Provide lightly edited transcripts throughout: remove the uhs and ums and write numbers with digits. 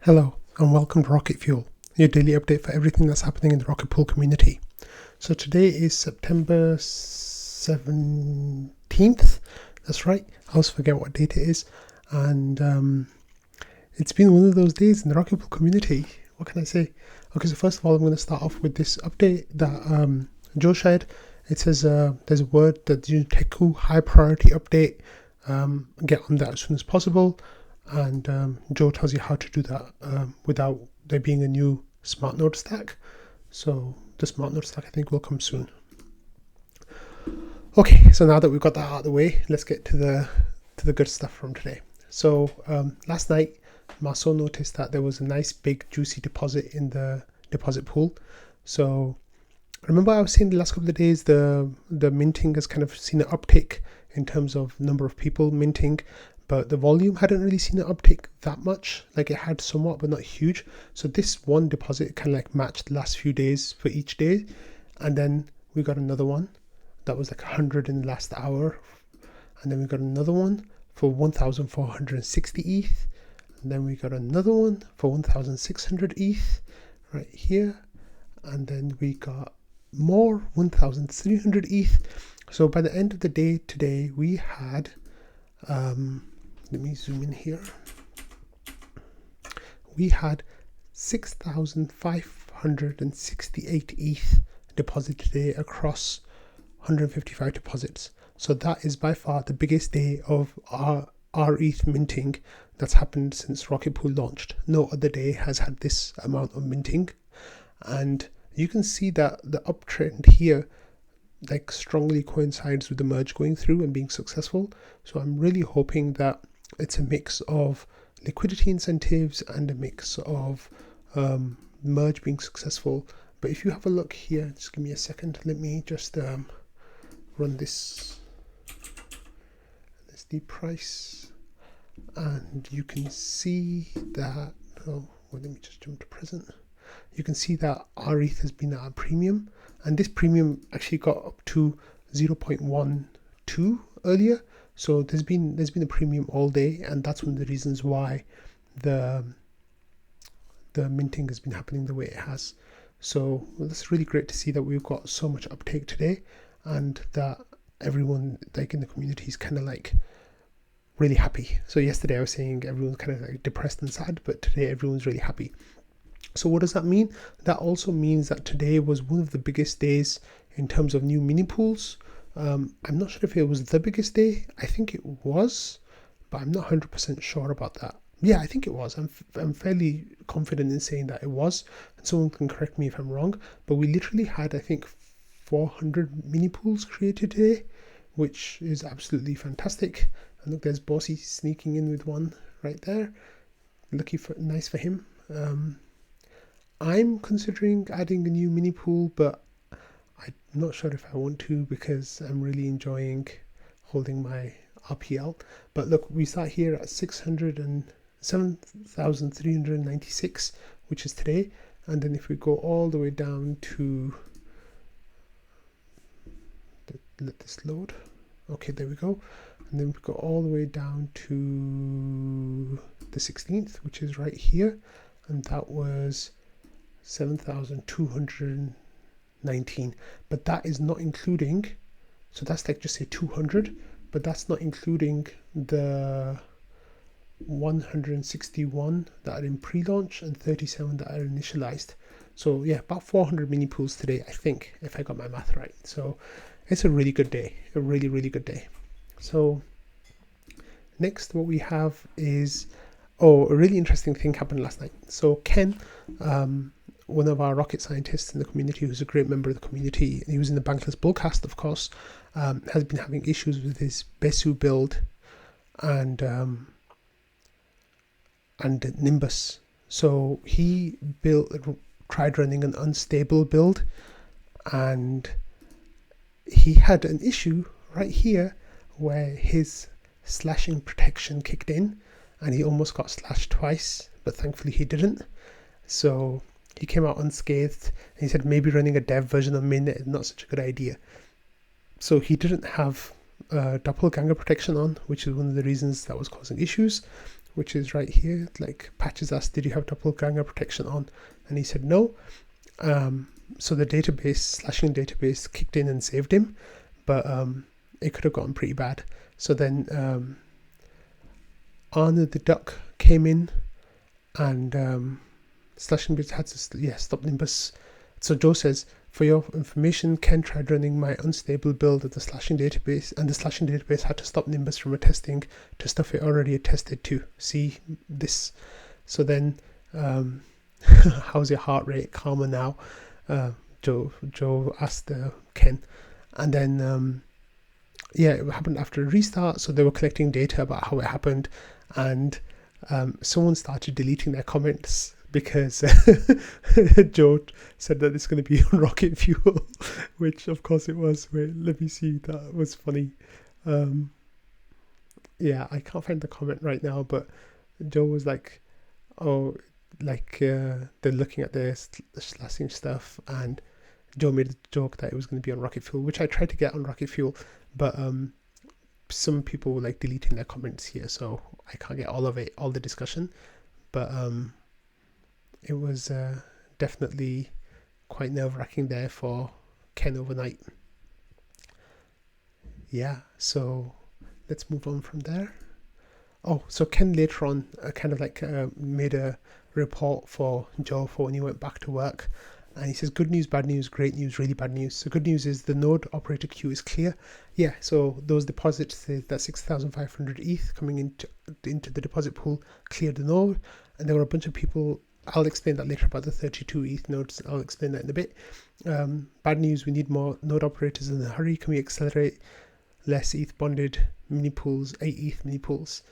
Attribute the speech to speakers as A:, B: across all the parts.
A: Hello and welcome to Rocket Fuel, your daily update for everything that's happening in the Rocket Pool community. So today is September 17th, that's right, I always forget what date it is, and it's been one of those days in the Rocket Pool community. What can I say? Okay, so first of all I'm going to start off with this update that Joe shared. It says there's a word that Teku high priority update, get on that as soon as possible. And Joe tells you how to do that without there being a new smart node stack. So the smart node stack I think will come soon. Okay, so now that we've got that out of the way, let's get to the good stuff from today. So last night Marceau noticed that there was a nice big juicy deposit in the deposit pool. So remember I was saying the last couple of days the minting has kind of seen an uptick in terms of number of people minting, but the volume hadn't really seen an uptick that much. Like it had somewhat, but not huge. So this one deposit kind of like matched the last few days for each day. And then we got another one that was like 100 in the last hour. And then we got another one for 1,460 ETH. And then we got another one for 1,600 ETH right here. And then we got more 1,300 ETH. So by the end of the day today, we had let me zoom in here. We had 6,568 ETH deposited today across 155 deposits. So that is by far the biggest day of our rETH minting that's happened since Rocket Pool launched. No other day has had this amount of minting, and you can see that the uptrend here like strongly coincides with the merge going through and being successful. So I'm really hoping that it's a mix of liquidity incentives and a mix of merge being successful. But if you have a look here, just give me a second, let me just run this the price, and you can see that let me just jump to present. You can see that rETH has been at a premium, and this premium actually got up to 0.12 earlier. So there's been a premium all day, and that's one of the reasons why the minting has been happening the way it has. So that's really great to see that we've got so much uptake today, and that everyone like in the community is kind of like really happy. So yesterday I was saying everyone's kind of like depressed and sad, but today everyone's really happy. So what does that mean? That also means that today was one of the biggest days in terms of new mini pools. I'm not sure if it was the biggest day. I think it was, but I'm not 100% sure about that. Yeah, I think it was. I'm fairly confident in saying that it was, and someone can correct me if I'm wrong. But we literally had, I think, 400 mini pools created today, which is absolutely fantastic. And look, there's Bossy sneaking in with one right there. Nice for him. I'm considering adding a new mini pool, but I'm not sure if I want to because I'm really enjoying holding my RPL. But look, we start here at 7,396, which is today. And then if we go all the way down to, let this load. Okay, there we go. And then we go all the way down to the 16th, which is right here. And that was 7,219, but that is not including, so that's like just say 200, but that's not including the 161 that are in pre-launch and 37 that are initialized. So yeah, about 400 mini pools today, I think, if I got my math right. So it's a really good day, a really, really good day. So next what we have is a really interesting thing happened last night. So Ken, one of our rocket scientists in the community, who's a great member of the community, he was in the Bankless Bullcast, of course, has been having issues with his Besu build and Nimbus. So he tried running an unstable build, and he had an issue right here where his slashing protection kicked in, and he almost got slashed twice, but thankfully he didn't. So he came out unscathed, and he said maybe running a dev version of mainnet is not such a good idea. So he didn't have doppelganger protection on, which is one of the reasons that was causing issues. which is right here. Like Patches asked, did you have doppelganger protection on? And he said no. So the database, slashing database, kicked in and saved him, but it could have gotten pretty bad. So then Arne the duck came in, and slashing bits had to stop Nimbus. So Joe says, for your information, Ken tried running my unstable build of the slashing database, and the slashing database had to stop Nimbus from attesting to stuff it already attested to. See this? So then, how's your heart rate? Calmer now? Joe asked Ken, and then it happened after a restart. So they were collecting data about how it happened, and someone started deleting their comments because Joe said that it's going to be on rocket fuel, which of course it was. Wait, let me see. That was funny. I can't find the comment right now, but Joe was like, oh, like they're looking at the slashing stuff, and Joe made a joke that it was going to be on rocket fuel, which I tried to get on rocket fuel, but some people were like deleting their comments here, so I can't get all of it, all the discussion. But it was definitely quite nerve-wracking there for Ken overnight. Yeah, so let's move on from there. Oh, so Ken later on made a report for Joe for when he went back to work, and he says good news, bad news, great news, really bad news. So good news is the node operator queue is clear. Yeah, so those deposits, that 6,500 ETH coming into the deposit pool cleared the node, and there were a bunch of people. I'll explain that later about the 32 ETH nodes. I'll explain that in a bit. Bad news, we need more node operators in a hurry. Can we accelerate less ETH bonded mini pools, 8 ETH mini pools?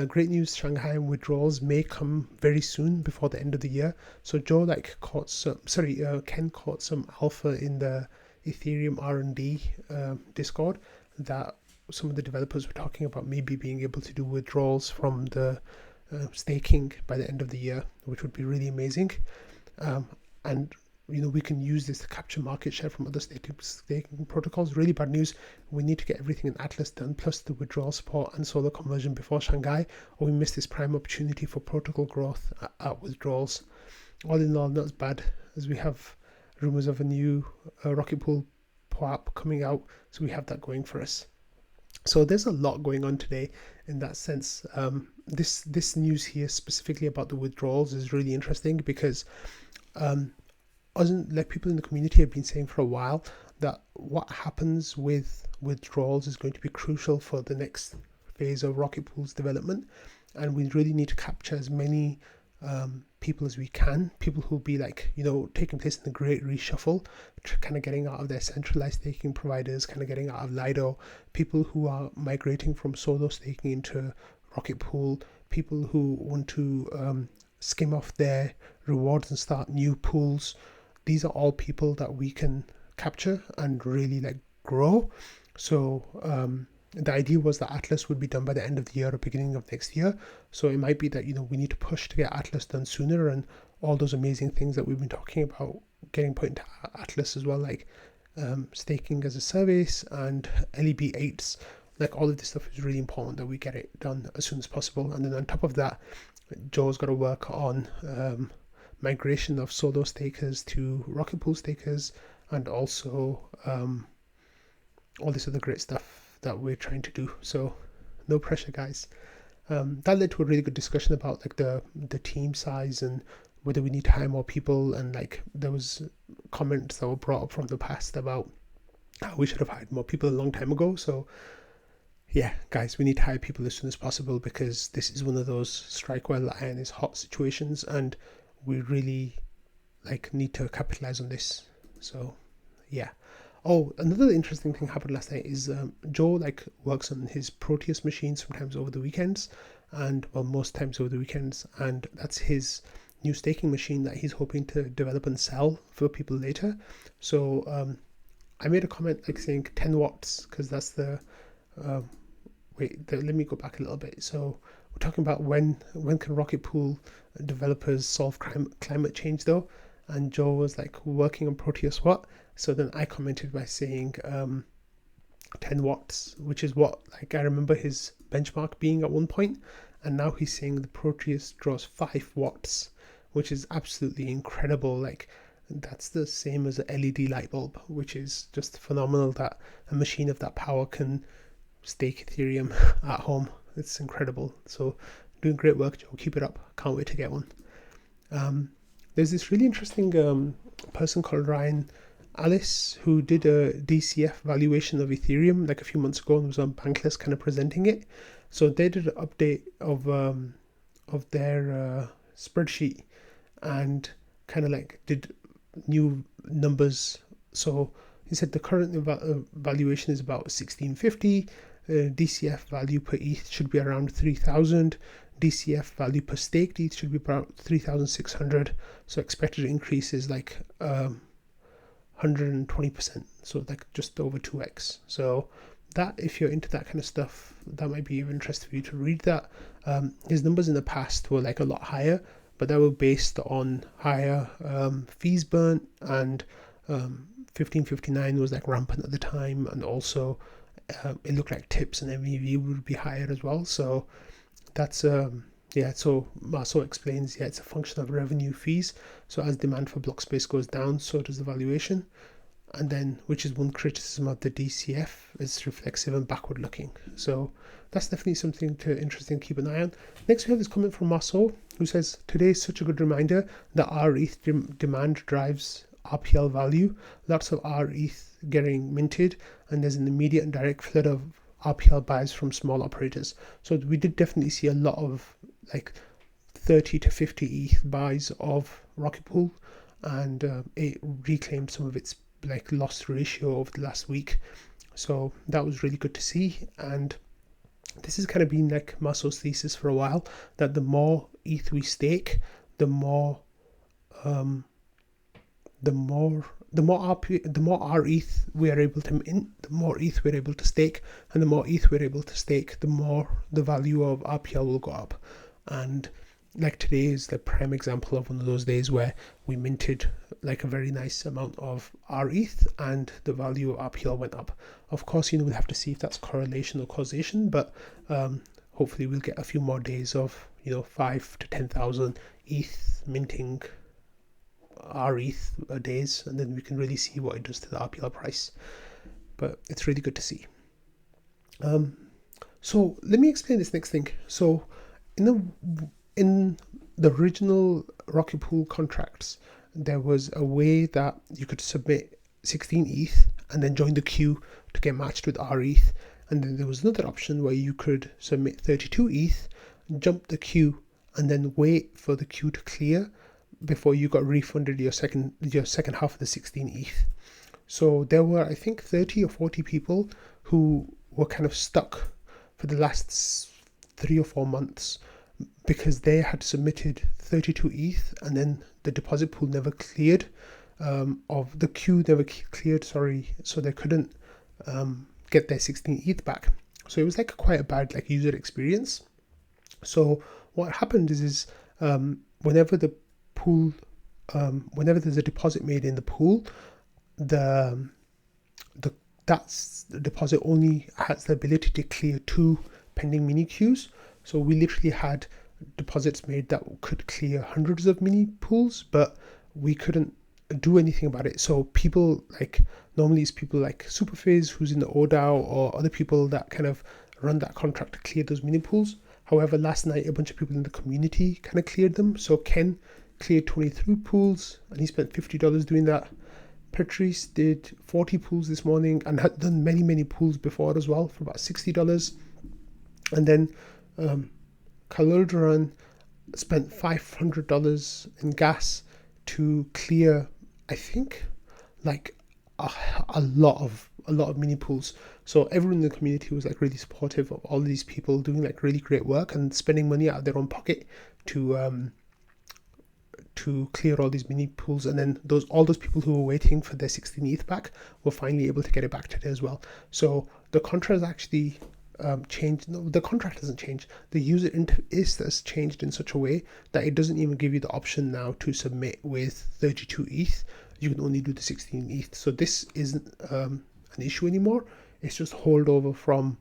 A: Great news, Shanghai withdrawals may come very soon before the end of the year. So Joe Ken caught some alpha in the Ethereum R&D Discord that some of the developers were talking about maybe being able to do withdrawals from the staking by the end of the year, which would be really amazing. And we can use this to capture market share from other staking protocols. Really bad news, we need to get everything in Atlas done, plus the withdrawal support and solar conversion before Shanghai, or we miss this prime opportunity for protocol growth at withdrawals. All in all, not as bad, as we have rumors of a new rocket pool POAP coming out, so we have that going for us. So there's a lot going on today in that sense. This news here specifically about the withdrawals is really interesting because people in the community have been saying for a while that what happens with withdrawals is going to be crucial for the next phase of rocket pool's development, and we really need to capture as many people as we can, people who'll be taking place in the great reshuffle, kind of getting out of their centralized staking providers, kind of getting out of Lido, people who are migrating from solo staking into rocket pool, people who want to skim off their rewards and start new pools. These are all people that we can capture and really grow. So the idea was that Atlas would be done by the end of the year or beginning of next year. So it might be that we need to push to get Atlas done sooner, and all those amazing things that we've been talking about getting put into Atlas as well, like staking as a service and LEB8s. All of this stuff is really important that we get it done as soon as possible. And then on top of that, Joe's got to work on migration of solo stakers to rocket pool stakers, and also all this other great stuff that we're trying to do. So no pressure, guys. That led to a really good discussion about the team size and whether we need to hire more people, and there was comments that were brought up from the past about how we should have hired more people a long time ago. So yeah, guys, we need to hire people as soon as possible, because this is one of those strike while the iron is hot situations, and we really need to capitalize on this. So yeah. Oh, another interesting thing happened last night is Joe works on his Proteus machine sometimes over the weekends, and most times over the weekends, and that's his new staking machine that he's hoping to develop and sell for people later. So I made a comment saying 10 watts, because that's the let me go back a little bit. So we're talking about when can rocket pool developers solve climate change though, and Joe was working on Proteus what? So then I commented by saying 10 watts, which is what I remember his benchmark being at one point. and now he's saying the Proteus draws 5 watts, which is absolutely incredible. Like, that's the same as an LED light bulb, which is just phenomenal that a machine of that power can stake Ethereum at home. It's incredible. So doing great work, Joe. Keep it up. Can't wait to get one. There's this really interesting person called Allis, who did a DCF valuation of Ethereum like a few months ago and was on Bankless kind of presenting it. So they did an update of their spreadsheet and kind of like did new numbers. So he said the current valuation is about 1650. DCF value per ETH should be around 3000. DCF value per staked ETH should be about 3600. So expected increase is like 120%, so like just over 2x. So that, if you're into that kind of stuff, that might be of interest for you to read that. His numbers in the past were like a lot higher, but they were based on higher fees burnt, and 1559 was like rampant at the time, and also it looked like tips and MEV would be higher as well. So that's so Marceau explains, it's a function of revenue fees. So as demand for block space goes down, so does the valuation. And then, which is one criticism of the DCF, it's reflexive and backward looking. So that's definitely something interesting to keep an eye on. Next we have this comment from Marceau, who says, today is such a good reminder that rETH demand drives RPL value. Lots of rETH getting minted, and there's an immediate and direct flood of RPL buys from small operators. So we did definitely see a lot of like 30 to 50 ETH buys of Rocket Pool, and it reclaimed some of its like loss ratio over the last week. So that was really good to see. And this has kind of been like Marceau's thesis for a while, that the more ETH we stake, the more rETH we are able to mint, the more ETH we're able to stake, and the more ETH we're able to stake, the more the value of RPL will go up. And like today is the prime example of one of those days where we minted like a very nice amount of rETH and the value of RPL went up. Of course, we'll have to see if that's correlation or causation, but hopefully we'll get a few more days of 5 to 10,000 ETH minting rETH days, and then we can really see what it does to the RPL price. But it's really good to see. So let me explain this next thing. So in the original Rocket Pool contracts, there was a way that you could submit 16 ETH and then join the queue to get matched with rETH. And then there was another option where you could submit 32 ETH, jump the queue, and then wait for the queue to clear before you got refunded your second half of the 16 ETH. So there were, I think, 30 or 40 people who were kind of stuck for the last 3 or 4 months because they had submitted 32 ETH and then the deposit pool never cleared, of the queue never cleared, so they couldn't get their 16 ETH back. So it was like quite a bad like user experience. So what happened is whenever the pool, whenever there's a deposit made in the pool, the deposit only has the ability to clear 2 pending mini queues. So we literally had deposits made that could clear hundreds of mini pools, but we couldn't do anything about it. So people like, normally it's people like Superfizz who's in the ODAO, or other people that kind of run that contract to clear those mini pools. However, last night a bunch of people in the community kind of cleared them. So Ken cleared 23 pools and he spent $50 doing that. Petris did 40 pools this morning and had done many pools before as well for about $60. And then Calurduran spent $500 in gas to clear, I think, like a lot of mini pools. So everyone in the community was like really supportive of all these people doing like really great work and spending money out of their own pocket to clear all these mini pools. And then all those people who were waiting for their 16 ETH back were finally able to get it back today as well. So the contract has actually changed. No, the contract hasn't changed. The user interface has changed in such a way that it doesn't even give you the option now to submit with 32 ETH. You can only do the 16 ETH. So this isn't an issue anymore. It's just holdover from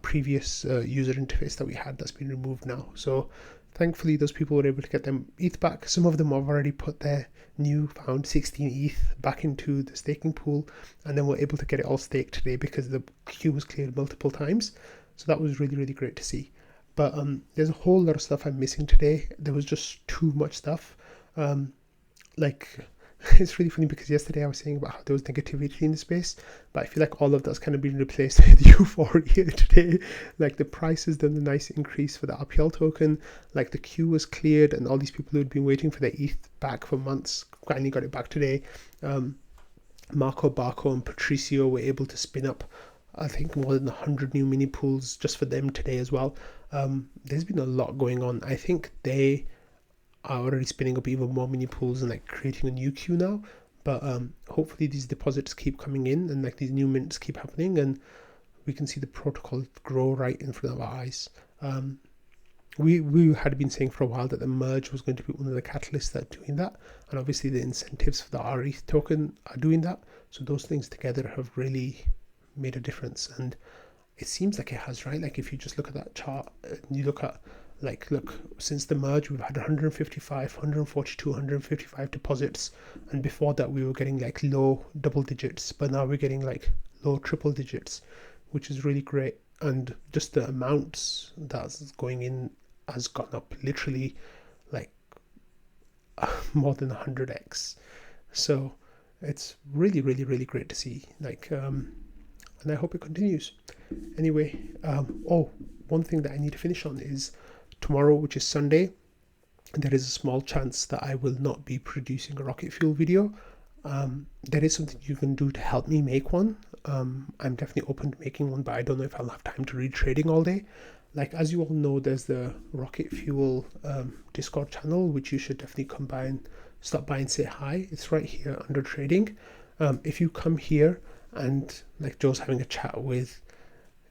A: previous user interface that we had that's been removed now. So thankfully those people were able to get them ETH back. Some of them have already put their new found 16 ETH back into the staking pool, and then we're able to get it all staked today because the queue was cleared multiple times. So that was really, really great to see. But there's a whole lot of stuff I'm missing today. There was just too much stuff. It's really funny because yesterday I was saying about how there was negativity in the space, but I feel like all of that's kind of been replaced with euphoria today. Like the price has done a nice increase for the RPL token, like the queue was cleared, and all these people who had been waiting for their ETH back for months finally got it back today. Marco, Barco, and Patricio were able to spin up, I think, more than 100 new mini pools just for them today as well. There's been a lot going on. I think they are already spinning up even more mini pools and like creating a new queue now. But hopefully these deposits keep coming in and like these new mints keep happening, and we can see the protocol grow right in front of our eyes. We had been saying for a while that the merge was going to be one of the catalysts that are doing that, and obviously the incentives for the rETH token are doing that. So those things together have really made a difference, and it seems like it has, right? Like if you just look at that chart and you look at look, since the merge we've had 155, 142, 155 deposits, and before that we were getting like low double digits, but now we're getting like low triple digits, which is really great. And just the amounts that's going in has gone up literally like more than 100x. So it's really, really, really great to see, and I hope it continues. Anyway, one thing that I need to finish on is tomorrow, which is Sunday, there is a small chance that I will not be producing a rocket fuel video. There is something you can do to help me make one. I'm definitely open to making one, but I don't know if I'll have time to read trading all day. Like, as you all know, there's the rocket fuel Discord channel, which you should definitely come by and stop by and say hi. It's right here under trading. If you come here, and like Joe's having a chat with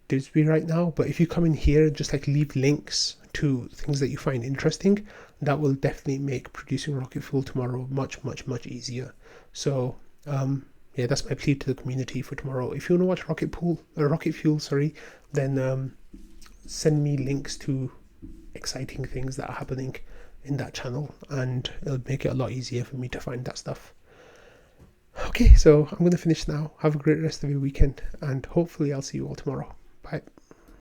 A: Disby right now, but if you come in here and just like leave links to things that you find interesting, that will definitely make producing rocket fuel tomorrow much, much, much easier. So yeah, that's my plea to the community for tomorrow. If you want to watch rocket fuel, then send me links to exciting things that are happening in that channel, and it'll make it a lot easier for me to find that stuff. Okay, so I'm going to finish now. Have a great rest of your weekend, and hopefully I'll see you all tomorrow. Bye.